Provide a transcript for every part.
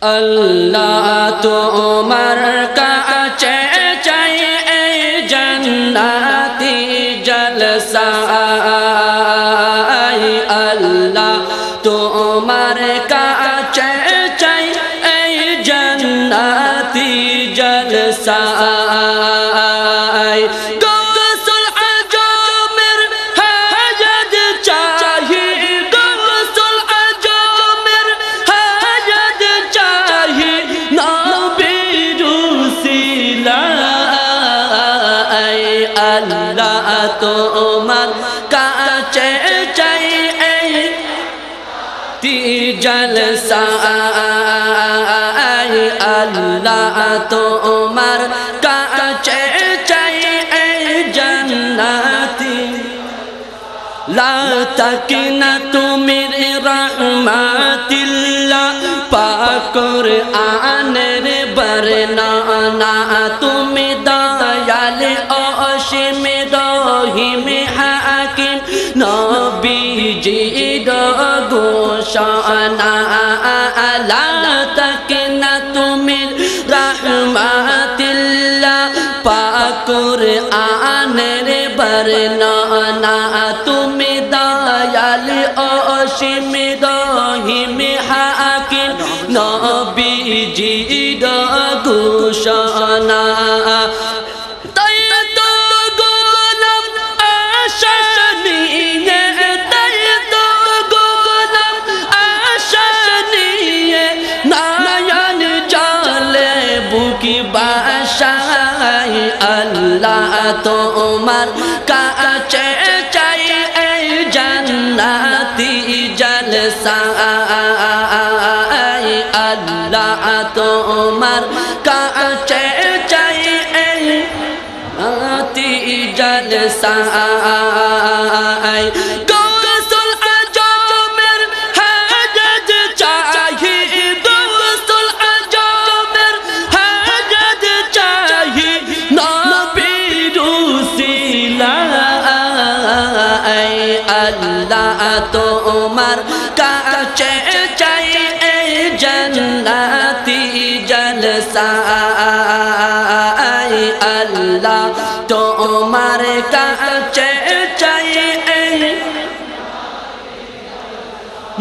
আল্লাহ তোমার কাছে চাই এই জান্নাতি জলসায় আল্লাহ তোমার কাছে চাই এই জান্নাতি জলসায় আল্লাহ তোমার কাছে চাই এই জলসায় আল্লাহ তোমার কাছে চাই এই জান্নাতি লা তাকিনা তুমির রহমাতিল্লাহ পাক কুরআনের বর্ণনা তুমি দয়াল অসীম রহিম হাকিম নবীজির ঘোষণা লা তাকিনা তুমির রহমাতিল্লাহ পাক কুরআনের বর্ণনা তুমি দয়াল অসীম রহিম হাকিম নবীজির ঘোষণা তাই তো গোলাম আশা নিয়ে তাই তো গোলাম আশা নিয়ে নয়ন জলে বুকি বাসায় আল্লাহ তোমার কাছে চাই এই জান্নাতি জলসায় আল্লাহ তোমার কাছে চাই এই জান্নাতি জলসায় আল্লাহ তোমার কাছে চাই এই জান্নাতি জলসায় আল্লাহ তোমার কাছে চাই এই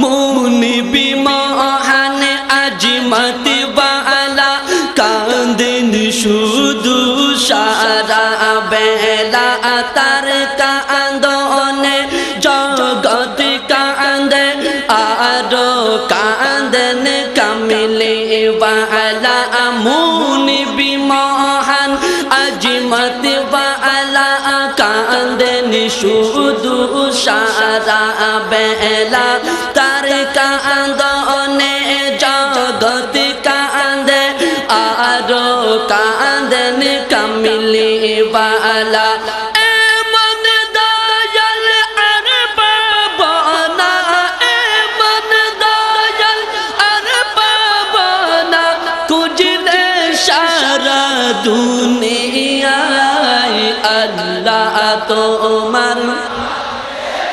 মুনিবি মহান আজিমত বালা কাঁদেন শুধু সারা বেলা তার কান্দনে জগৎ কান্দে আরো কান্দন কামিলে বালা মুনিবি মহান আজিমত বালা কাঁদেন শুধু সারা বেলা তার কান্দনে জগৎ কান্দে আরো কান্দন কামিলে বালা দুনিয়ায় আল্লাহ তোমার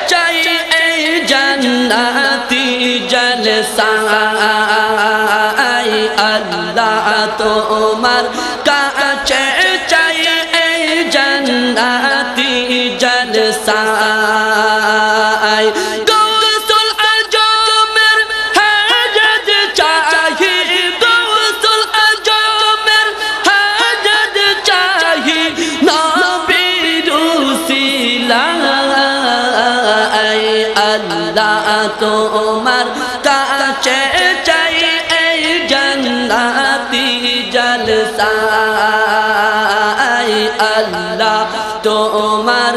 চাই এই জান্নাতি জলসায় আল্লাহ তোমার কাছে চাই এই জান্নাতি জলসায় আল্লাহ তোমার কাছে চাই এই জান্নাতি জলসায় আল্লাহ তোমার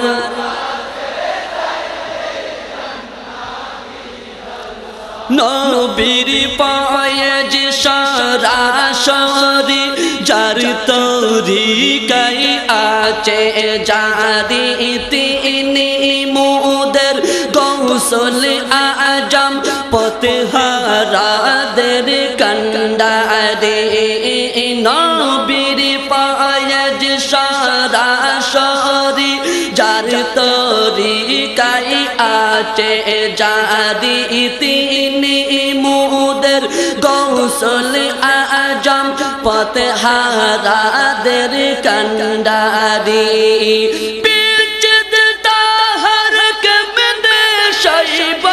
নবীর পয়েজ সরাসরি যার তরিকাই আছে জারি তিনি মুদের গৌসল আজম পথহারাদের কন্ডারে নবীর পয়েজ সরাসরি যার তরিকাই কাছে জাদি তিনি মুদের গৌসল আজম পথে হারাদের কান্ডারি বেজদ তাহার কমনে শৈব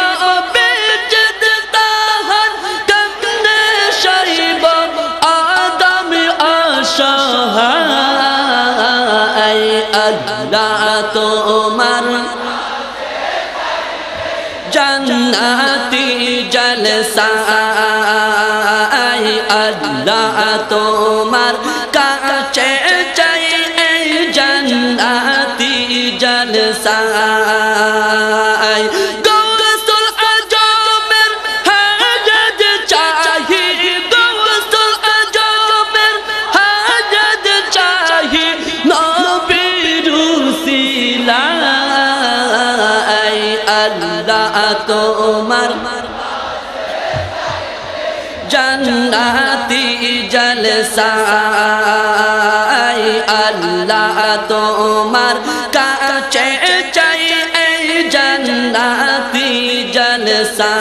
বেজদ তাহার কমনে শৈব আদম অসহায় আল্লাহ তোমার জান্নাতি জলসা আল্লাহ তোমার কাছে চাই জান্নাতি জলসা গৌসুল আজমের হাজত চাহি গৌসুল আজমের হাজত চাহি নবীর উসিলা আল্লাহ তোমার জান্নাতি জলসা আল্লাহ তোমার কাছে চাই জান্নাতি জলসা